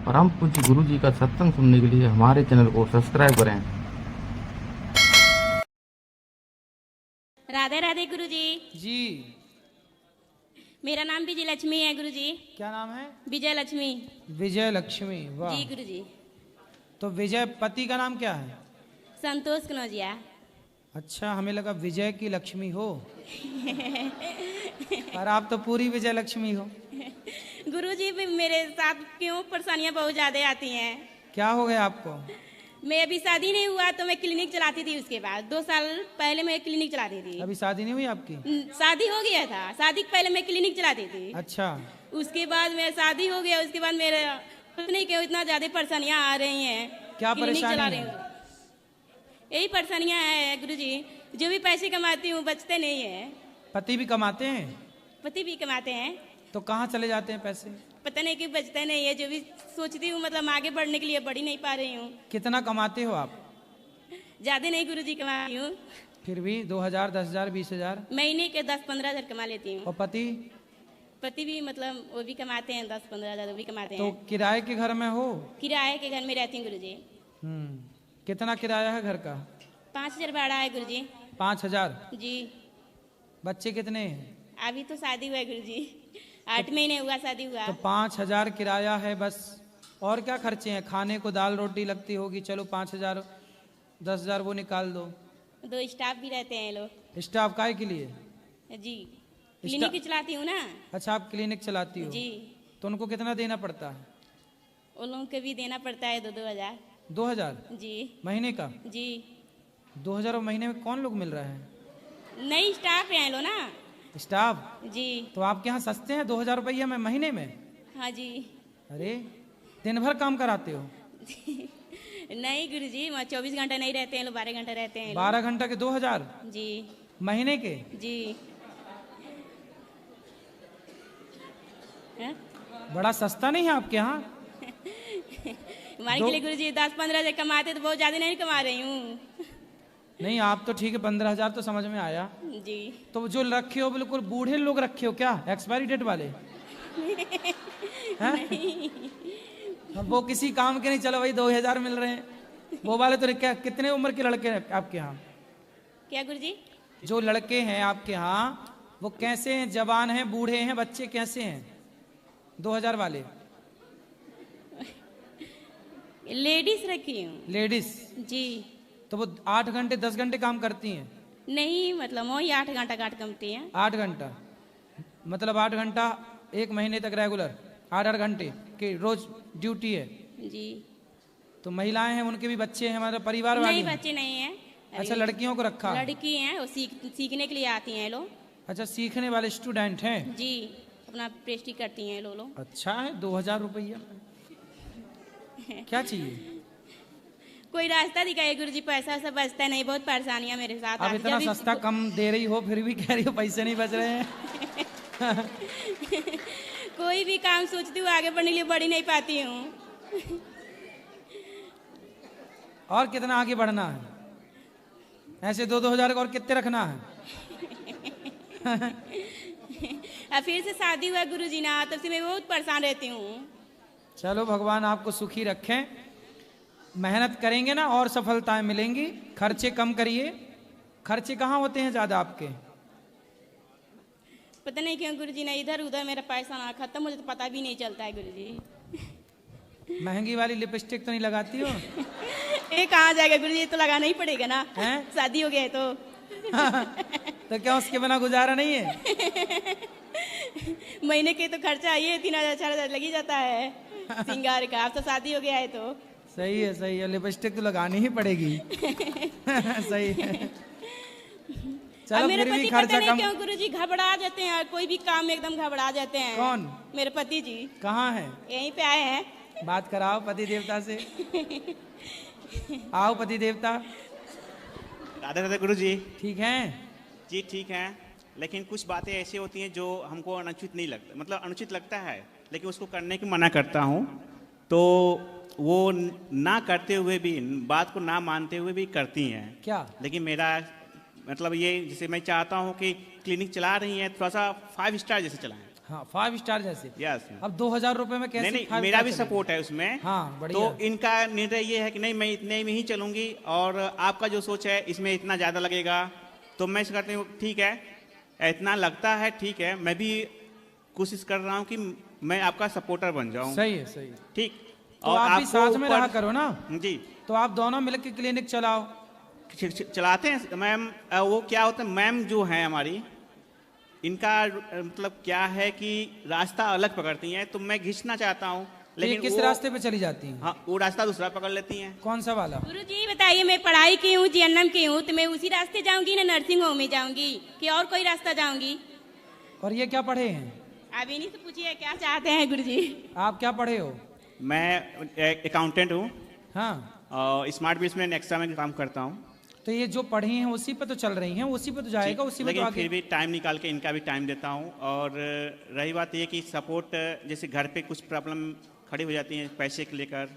परम पूज्य गुरु जी का सत्संग सुनने के लिए हमारे चैनल को सब्सक्राइब करें। राधे राधे गुरुजी। जी। मेरा नाम विजय लक्ष्मी है गुरुजी। क्या नाम है? विजय लक्ष्मी। विजय लक्ष्मी, वाह। जी गुरुजी। तो विजय पति का नाम क्या है? संतोष कनौजिया। अच्छा, हमें लगा विजय की लक्ष्मी हो। पर आप तो पूरी विजय लक्ष्मी हो। गुरुजी भी मेरे साथ क्यों परेशानियां बहुत ज्यादा आती हैं। क्या हो गया आपको? मैं अभी शादी नहीं हुआ तो मैं क्लिनिक चलाती थी। उसके बाद 2 साल पहले मैं क्लिनिक चलाती थी। अभी शादी नहीं हुई आपकी? शादी हो गया था। शादी के पहले मैं क्लिनिक चलाती थी। अच्छा। उसके बाद मेरा शादी हो गया। उसके बाद मेरे नहीं क्यों इतना ज्यादा परेशानियां आ रही हैं। क्या क्लिनिक चला परेशानी रही है? हूँ। यही परेशानियां हैं गुरुजी। जो भी पैसे कमाती हूँ बचते नहीं है। पति भी कमाते हैं? पति भी कमाते हैं। तो कहाँ चले जाते हैं पैसे? पता नहीं कि बचते नहीं है। जो भी सोचती हूँ मतलब आगे बढ़ने के लिए बढ़ ही नहीं पा रही हूँ। कितना कमाते हो आप? ज्यादा नहीं गुरुजी कमाती हूँ। फिर भी 2000, 10,000, 20,000? महीने के 10-15 हजार कमा लेती हूँ। और पति? पति भी मतलब वो भी कमाते हैं 10-15 हजार। वो भी कमाते तो हैं। किराए के घर में हो? किराए के घर में रहती हूँ गुरुजी। कितना किराया है घर का? 5,000 भाड़ा है गुरुजी। 5,000? जी। बच्चे कितने हैं? अभी तो शादी हुआ है गुरुजी। 8 महीने हुआ शादी हुआ। तो 5,000 किराया है बस। और क्या खर्चे हैं? खाने को दाल रोटी लगती होगी। चलो 5,000, 10,000 वो निकाल दो। 2 स्टाफ भी रहते हैं लोग। स्टाफ काय के लिए? जी। क्लिनिक ही चलाती हूँ ना। अच्छा, आप क्लिनिक चलाती हो? जी। तो उनको कितना देना पड़ता है? उन लोगों को भी देना पड़ता है 2-2 हजार। 2,000 जी। महीने का? जी। 2,000 महीने में कौन लोग मिल रहे हैं? नई स्टाफ है लो ना। स्टाफ? जी। तो आपके यहाँ सस्ते हैं 2,000 रुपया में महीने में? हाँ जी। अरे, दिन भर काम कराते हो? नहीं गुरुजी, वहाँ 24 घंटा नहीं रहते हैं लोग, 12 घंटा रहते हैं। 12 घंटा के 2,000 जी। महीने के? जी। है? बड़ा सस्ता नहीं है आपके यहाँ? हमारे के लिए गुरुजी 10-15 हजार कमाते तो बहुत ज्यादा नहीं कमा रही हूँ। नहीं, आप तो ठीक है, 15,000 तो समझ में आया। जी। तो जो रखे हो बिल्कुल बूढ़े लोग रखे हो क्या? एक्सपायरी डेट वाले? हैं? अब वो किसी काम के नहीं। चलो भाई 2,000 मिल रहे हैं। वो वाले तो क्या, कितने उम्र के लड़के हैं आपके यहाँ? क्या गुरुजी? जो लड़के हैं आपके यहाँ वो कैसे हैं? जवान हैं, बूढ़े हैं, बच्चे कैसे हैं 2,000 वाले? लेडीज रखी हूँ। लेडीज? जी। तो वो 8 घंटे 10 घंटे काम करती हैं? नहीं मतलब वही 8 घंटा काट कमती हैं। 8 घंटा मतलब 8 घंटा 1 महीने तक रेगुलर 8-8 घंटे की रोज ड्यूटी है? जी। तो महिलाएं हैं, उनके भी बच्चे हैं, हमारा परिवार वाले नहीं हैं? बच्चे नहीं हैं। अच्छा, लड़कियों को रखा है? लड़की हैं, वो सीखने के लिए आती हैं लोग। अच्छा, सीखने वाले स्टूडेंट हैं? जी। अपना पेस्टी करती हैं लोग। अच्छा है। 2,000 रुपया क्या चाहिए? कोई रास्ता दिखाए गुरुजी, पैसा सब बचता नहीं। बहुत परेशानियां मेरे साथ। अब इतना सस्ता कम दे रही हो फिर भी कह रही हो पैसे नहीं बच रहे हैं। कोई भी काम सोचती हूँ आगे बढ़ने के लिए बढ़ ही नहीं पाती हूँ। और कितना आगे बढ़ना है? ऐसे 2-2 हजार और कितने रखना है? अब फिर से शादी हुआ गुरुजी ना, तब से मैं बहुत परेशान रहती हूँ। चलो, भगवान आपको सुखी रखें। मेहनत करेंगे ना और सफलताएं मिलेंगी। खर्चे कम करिए। खर्चे कहाँ होते हैं ज्यादा आपके? पता नहीं क्यों गुरुजी ना, इधर उधर मेरा पैसा ना खत्म हो जाए तो पता भी नहीं चलता है गुरुजी। महंगी वाली लिपस्टिक तो नहीं लगाती हो? ये कहाँ जाएगा गुरुजी, तो लगाना ही पड़ेगा ना। हैं? शादी हो गया है तो। तो क्या उसके बिना गुजारा नहीं है? महीने के तो खर्चा ये 3,000-4,000 लग ही जाता है सिंगार का। अब तो शादी हो गया है तो। सही है, सही है। लिपस्टिक तो लगानी ही पड़ेगी। सही है। चलो, मेरे फिर भी पति खर्चा पता नहीं कम। क्यों गुरुजी घबरा जाते हैं, कोई भी काम में एकदम घबरा जाते हैं। कौन? मेरे पति जी। कहाँ है? यहीं पे आए हैं। बात कराओ पति देवता से। आओ पति देवता। राधे राधे गुरु जी। ठीक है जी ठीक है, लेकिन कुछ बातें ऐसी होती हैं जो हमको अनुचित नहीं लगता, मतलब अनुचित लगता है, लेकिन उसको करने की मना करता हूँ। तो वो ना करते हुए भी, बात को ना मानते हुए भी करती हैं। क्या? लेकिन मेरा मतलब ये, जैसे मैं चाहता हूँ कि क्लिनिक चला रही हैं, थोड़ा सा 5 स्टार जैसे चलाएं। हाँ 5 स्टार जैसे। यस। अब 2000 रुपए में कैसे? नहीं 5 मेरा भी स्टार सपोर्ट है उसमें। हाँ बढ़िया। तो इनका निर्णय ये है कि नहीं मैं इतने में ही चलूंगी, और आपका जो सोच है इसमें इतना ज़्यादा लगेगा, तो मैं कहती हूँ ठीक है, इतना लगता है ठीक है, मैं भी कोशिश कर रहा हूँ कि मैं आपका सपोर्टर बन जाऊँ। सही है, सही है। ठीक। तो आप भी साथ में रहा करो ना जी। तो आप दोनों मिलकर क्लिनिक चलाओ। चलाते हैं मैम। वो क्या होता है, मैम जो है हमारी, इनका मतलब क्या है कि रास्ता अलग पकड़ती हैं, तो मैं घिसना चाहता हूँ, लेकिन किस रास्ते पे चली जाती हैं? हाँ वो रास्ता दूसरा पकड़ लेती हैं। कौन सा वाला? गुरुजी बताइए, मैं पढ़ाई की हूँ, जीएनएम की हूँ, तो मैं उसी रास्ते जाऊंगी ना नर्सिंग होम में जाऊंगी कि और कोई रास्ता जाऊंगी? और ये क्या पढ़े हैं? अब इन्हीं से पूछिए क्या चाहते हैं गुरुजी। आप क्या पढ़े हो? मैं अकाउंटेंट हूँ। हाँ। और स्मार्ट बिजनेस में एक्स्ट्रा में काम करता हूँ। तो ये जो पढ़ी हैं उसी पे तो चल रही हैं, उसी पे तो जाएगा, उसी पे तो लेकिन आगे। फिर भी टाइम निकाल के इनका भी टाइम देता हूँ। और रही बात ये कि सपोर्ट, जैसे घर पे कुछ प्रॉब्लम खड़ी हो जाती हैं पैसे को लेकर,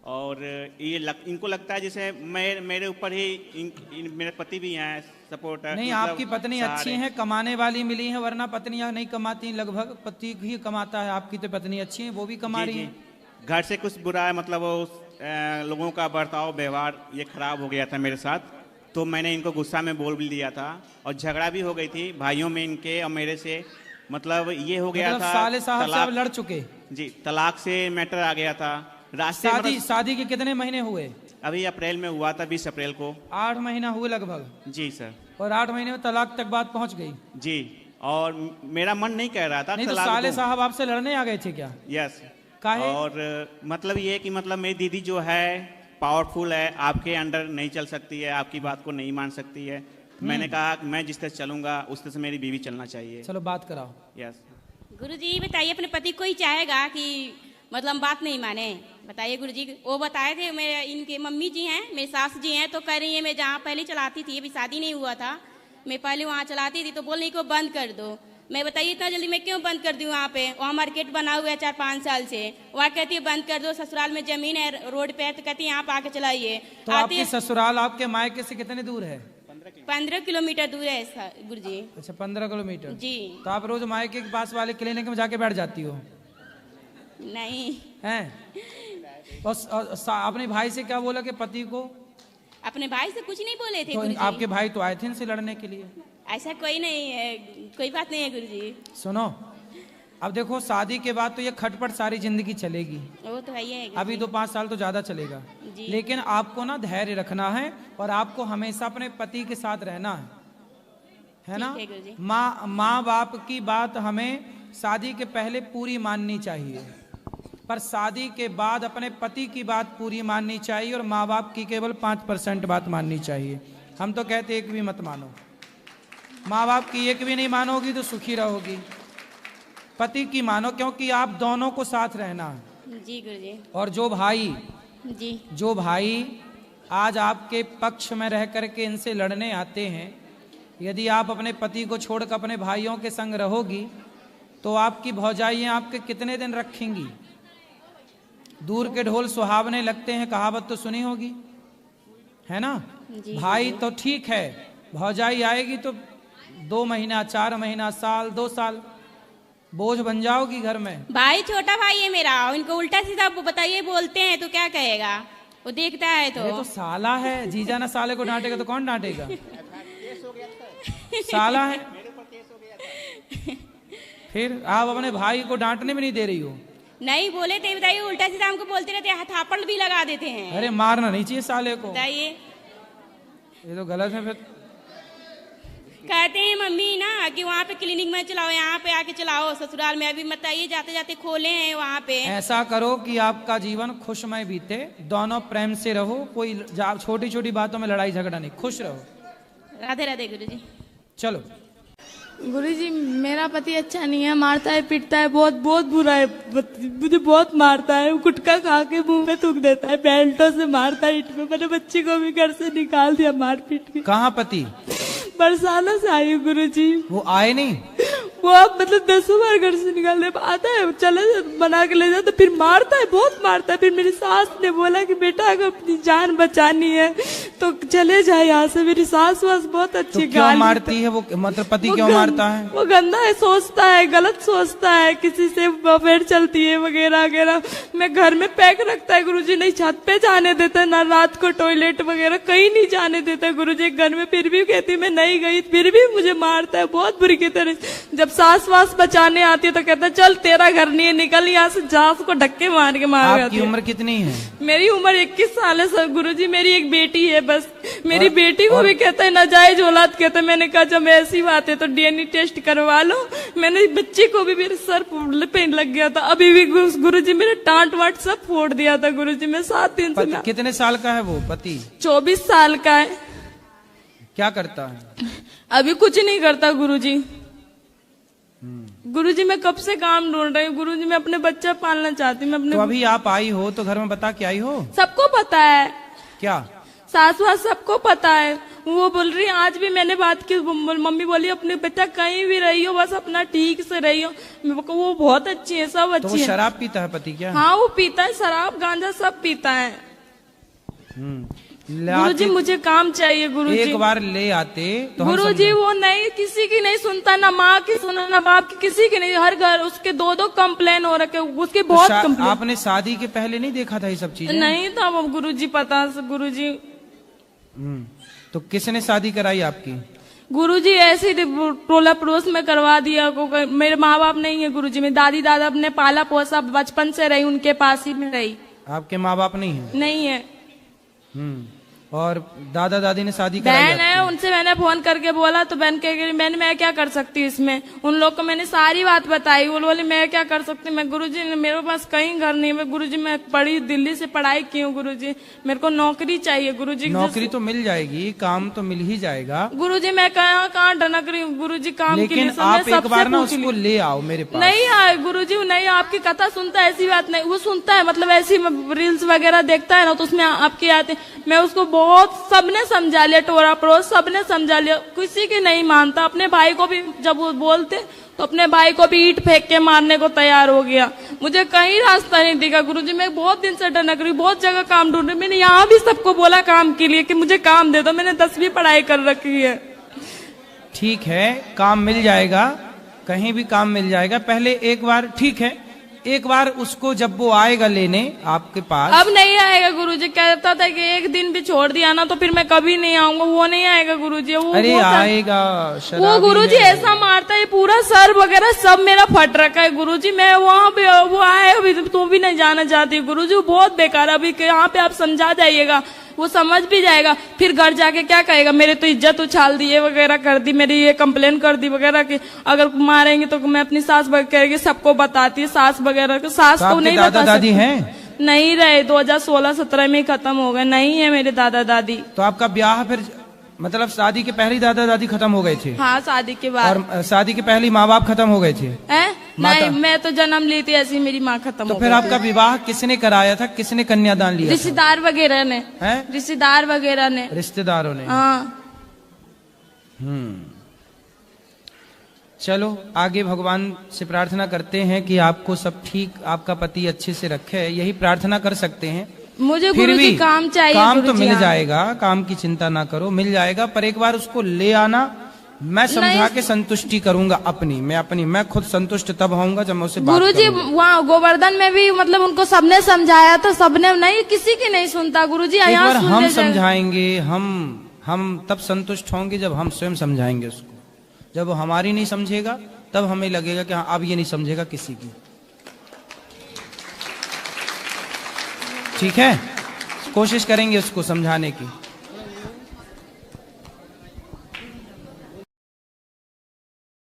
और ये इनको लगता है जैसे मेरे ऊपर ही मेरे पति भी हैं सपोर्ट। नहीं मतलब आपकी पत्नी अच्छी है, कमाने वाली मिली है, वरना पत्नियां नहीं कमाती, लगभग पति ही कमाता है। आपकी तो पत्नी अच्छी है, वो भी कमा रही है। घर से कुछ बुरा है, मतलब वो लोगों का बर्ताव व्यवहार ये खराब हो गया था मेरे साथ, तो मैंने इनको गुस्सा में बोल भी दिया था, और झगड़ा भी हो गई थी भाइयों में इनके और मेरे से। मतलब ये हो गया था, साले साहब से आप लड़ चुके? जी, तलाक से मैटर आ गया था रास्ते। शादी के कितने महीने हुए? अभी अप्रैल में हुआ था, 20 अप्रैल को। 8 महीना हुए लगभग? जी सर। और 8 महीने में तलाक तक बात पहुंच गई? जी। और मेरा मन नहीं कह रहा था। नहीं तो साले साहब आपसे लड़ने आ गए थे क्या? यस। काहे? और मतलब ये कि मतलब मेरी दीदी जो है पावरफुल है, आपके अंडर नहीं चल सकती है, आपकी बात को नहीं मान सकती है। मैंने कहा कि मैं जिस तरह चलूंगा उस तरह से मेरी बीवी चलना चाहिए। चलो बात कराओ। यस। गुरुजी बताइए, अपने पति को ही चाहेगा कि मतलब बात नहीं माने? बताइए गुरुजी। वो बताए थे, मेरे इनके मम्मी जी हैं, मेरे सास जी हैं, तो कह रही है मैं जहाँ पहले चलाती थी, अभी शादी नहीं हुआ था, मैं पहले वहाँ चलाती थी, तो बोल रही को बंद कर दो। मैं बताइए इतना जल्दी मैं क्यों बंद कर दूँ? वहाँ पे वहाँ मार्केट बना हुआ है 4-5 साल से, वहाँ कहती है बंद कर दो, ससुराल में जमीन है रोड पे, तो कहती है यहाँ पे आके चलाइए। तो आपकी ससुराल आपके मायके से कितने दूर है? 15 किलोमीटर दूर है गुरुजी। अच्छा 15 किलोमीटर जी। तो आप रोज मायके के पास वाले क्लिनिक में जाके बैठ जाती हो? नहीं हैं? और अपने भाई से क्या बोला कि पति को? अपने भाई से कुछ नहीं बोले थे तो गुरुजी। आपके भाई तो आए थे इनसे लड़ने के लिए। ऐसा कोई नहीं है, कोई बात नहीं है गुरुजी। सुनो, अब देखो शादी के बाद तो ये खटपट सारी जिंदगी चलेगी, वो तो है ही है। अभी तो 5 साल तो ज्यादा चलेगा, लेकिन आपको ना धैर्य रखना है और आपको हमेशा अपने पति के साथ रहना है ना? माँ बाप की बात हमें शादी के पहले पूरी माननी चाहिए, पर शादी के बाद अपने पति की बात पूरी माननी चाहिए, और माँ बाप की केवल 5% बात माननी चाहिए। हम तो कहते एक भी मत मानो। माँ बाप की एक भी नहीं मानोगी तो सुखी रहोगी। पति की मानो, क्योंकि आप दोनों को साथ रहना है। जी गुरुजी। और जो भाई आज आपके पक्ष में रह करके इनसे लड़ने आते हैं, यदि आप अपने पति को छोड़कर अपने भाइयों के संग रहोगी तो आपकी भौजाइयाँ आपके कितने दिन रखेंगी? दूर के ढोल सुहावने लगते हैं, कहावत तो सुनी होगी, है ना? भाई तो ठीक है, भौजाई आएगी तो 2 महीना, 4 महीना, साल, 2 साल बोझ बन जाओगी घर में। भाई छोटा भाई है मेरा, इनको उल्टा सीधा बताइए बोलते हैं तो क्या कहेगा? वो देखता है तो साला है, जीजा ना साले को डांटेगा तो कौन डांटेगा? साला है। फिर आप अपने भाई को डांटने में नहीं दे रही हो? नहीं बोले थे, बताइए उल्टा सीधा हमको बोलते रहते हैं, थापड़ भी लगा देते हैं। अरे मारना नहीं चाहिए साले को। बताइए, ये तो गलत है। फिर कहते हैं मम्मी ना कि वहाँ पे क्लिनिक में चलाओ, यहाँ पे आके चलाओ ससुराल में। अभी बताइए जाते जाते खोले हैं वहाँ पे। ऐसा करो कि आपका जीवन खुशमय बीते, दोनों प्रेम से रहो, कोई छोटी छोटी बातों में लड़ाई झगड़ा नहीं, खुश रहो। राधे राधे गुरुजी। चलो। गुरुजी मेरा पति अच्छा नहीं है, मारता है पीटता है, बहुत बहुत बुरा है, मुझे बहुत मारता है। गुटखा खा के मुंह में थूक देता है, बेल्टों से मारता है, ईंट में। मैंने बच्ची को भी घर से निकाल दिया मार पीट के। कहाँ पति? बरसाना से आई हूँ गुरुजी। वो आए नहीं? वो आप मतलब 10 बार घर से निकालने आता है, चले बना के ले जाओ तो फिर मारता है, बहुत मारता है। फिर मेरी सास ने बोला कि बेटा अगर अपनी जान बचानी है तो चले जाए यहाँ से। मेरी सास वास बहुत तो अच्छी क्यों गाली मारती है वो, मतलब पति क्यों मारता है? वो गंदा है, सोचता है, गलत सोचता है, किसी से अफेयर चलती है वगैरह वगैरह। मैं घर में पैक रखता है गुरुजी, नहीं छत पे जाने देता, ना रात को टॉयलेट वगैरह कहीं नहीं जाने देता गुरुजी घर में। फिर भी कहती मैं नहीं गई, फिर भी मुझे मारता है बहुत बुरी की तरह। जब सास वास बचाने आती है तो कहता है चल तेरा घर नहीं है, निकल यहाँ से, जा उसको धक्के मार के मार। आपकी उम्र कितनी है? मेरी उम्र 21 साल है गुरुजी। मेरी एक बेटी है बस। मेरी बेटी को भी कहता है नाजायज औलाद कहता है। मैंने कहा जब ऐसी बात है तो डीएनए टेस्ट करवा लो। मैंने बच्ची को भी मेरे सर पे लग गया था, अभी भी गुरुजी मेरे टांट वाट सब फोड़ दिया था गुरुजी। मैं 7 दिन से। कितने साल का है वो पति? 24 साल का है। क्या करता है? अभी कुछ नहीं करता गुरुजी। गुरुजी मैं कब से काम ढूंढ रही हूँ गुरुजी। मैं अपने बच्चा पालना चाहती हूँ। मैं अपने तो अभी आप आई हो तो घर में बता के आई हो? सबको पता है। क्या? सास वास सबको पता है। वो बोल रही आज भी मैंने बात की, मम्मी बोली अपने बेटा कहीं भी रही हो बस अपना ठीक से रही हो। वो बहुत अच्छी है, सब अच्छी तो वो शराब पीता है पति क्या? हाँ वो पीता है, शराब गांजा सब पीता है। गुरुजी मुझे काम चाहिए गुरुजी। एक बार ले आते तो गुरुजी वो नहीं, किसी की नहीं सुनता, ना माँ की सुना ना बाप की, किसी की नहीं। हर घर उसके 2-2 कंप्लेन हो रखे, उसकी बहुत कंप्लेन। आपने शादी के पहले नहीं देखा था ये सब चीजें? नहीं था वो गुरुजी पता गुरुजी। तो किसने शादी कराई आपकी? गुरुजी ऐसे ही टोला पड़ोस में करवा दिया। मेरे माँ बाप नहीं है गुरुजी। मेरी दादी दादा अपने पाला पोसा, बचपन से रही उनके पास ही में रही। आपके माँ बाप नहीं है? नहीं है। और दादा दादी ने शादी कराई? बहन है, उनसे मैंने फोन करके बोला तो बहन कह गई मैं क्या कर सकती हूँ इसमें। उन लोग को मैंने सारी बात बताई, वो बोली मैं क्या कर सकती हूँ। मैं गुरुजी मेरे पास कहीं घर नहीं है गुरुजी। मैं पढ़ी, दिल्ली से पढ़ाई की हूँ गुरुजी। मेरे को नौकरी चाहिए गुरुजी। नौकरी तो मिल जाएगी, काम तो मिल ही जाएगा गुरुजी। मैं कहाँ ढनक रही हूँ गुरुजी काम के लिए। लेकिन आप एक बार ना उसको ले आओ मेरे पास। नहीं आए गुरुजी, नहीं आपकी कथा सुनता है, ऐसी बात नहीं। वो सुनता है, मतलब ऐसी रील्स वगैरह देखता है ना तो उसमें आपके आते। मैं उसको बहुत सबने समझा लिया, टोरा पड़ोस सबने समझा लिया, किसी की नहीं मानता। अपने भाई को भी जब वो बोलते तो अपने भाई को भी ईंट फेंक के मारने को तैयार हो गया। मुझे कहीं रास्ता नहीं दिखा गुरुजी। मैं बहुत दिन से डनक रही, बहुत जगह काम ढूंढ रही। मैंने यहाँ भी सबको बोला काम के लिए कि मुझे काम दे दो। मैंने 10वीं पढ़ाई कर रखी है। ठीक है, काम मिल जाएगा, कहीं भी काम मिल जाएगा। पहले एक बार, ठीक है, एक बार उसको जब वो आएगा लेने आपके पास। अब नहीं आएगा गुरुजी। कहता था कि एक दिन भी छोड़ दिया ना तो फिर मैं कभी नहीं आऊंगा। वो नहीं आएगा गुरुजी। वो अरे आएगा। वो गुरुजी ऐसा मारता है, पूरा सर वगैरह सब मेरा फट रखा है गुरुजी। मैं वहाँ पे वो आए अभी तो भी नहीं जाना चाहती गुरुजी। वो बहुत बेकार। अभी यहाँ पे आप समझा जाइएगा, वो समझ भी जाएगा। फिर घर जाके क्या कहेगा, मेरे तो इज्जत उछाल दी है वगैरह कर दी, मेरी ये कंप्लेन कर दी वगैरह की। अगर मारेंगे तो मैं अपनी सास वगैरह सबको बताती है, सास वगैरह को। सास को नहीं बता दादी हैं? नहीं रहे, 2016-17 में ही खत्म हो गए। नहीं है मेरे दादा दादी। तो आपका ब्याह फिर मतलब शादी के पहले दादा दादी खत्म हो गए थे? हाँ शादी के बाद। और शादी के पहले माँ बाप खत्म हो गए थे? नहीं, मैं तो जन्म ली थी ऐसी, मेरी माँ खत्म तो हो फिर आपका विवाह किसने कराया था, किसने कन्यादान लिया? रिश्तेदार वगैरह ने। रिश्तेदार वगैरह ने। रिश्तेदारों ने? हाँ। चलो आगे भगवान से प्रार्थना करते हैं कि आपको सब ठीक, आपका पति अच्छे से रखे, यही प्रार्थना कर सकते हैं। मुझे फिर गुरुजी भी काम चाहिए। काम तो मिल जाएगा, काम की चिंता ना करो, मिल जाएगा। पर एक बार उसको ले आना, मैं समझा के संतुष्टि करूंगा अपनी। मैं खुद संतुष्ट तब होऊंगा जब मैं उससे बात करूंगा। गुरुजी वहाँ गोवर्धन में भी मतलब उनको सबने समझाया तो सबने नहीं, किसी की नहीं सुनता गुरुजी। एक बार हम समझाएंगे, हम तब संतुष्ट होंगे जब हम स्वयं समझाएंगे उसको। जब वो हमारी नहीं समझेगा तब हमें लगेगा कि हाँ अब ये नहीं समझेगा किसी की। ठीक है, कोशिश करेंगे उसको समझाने की।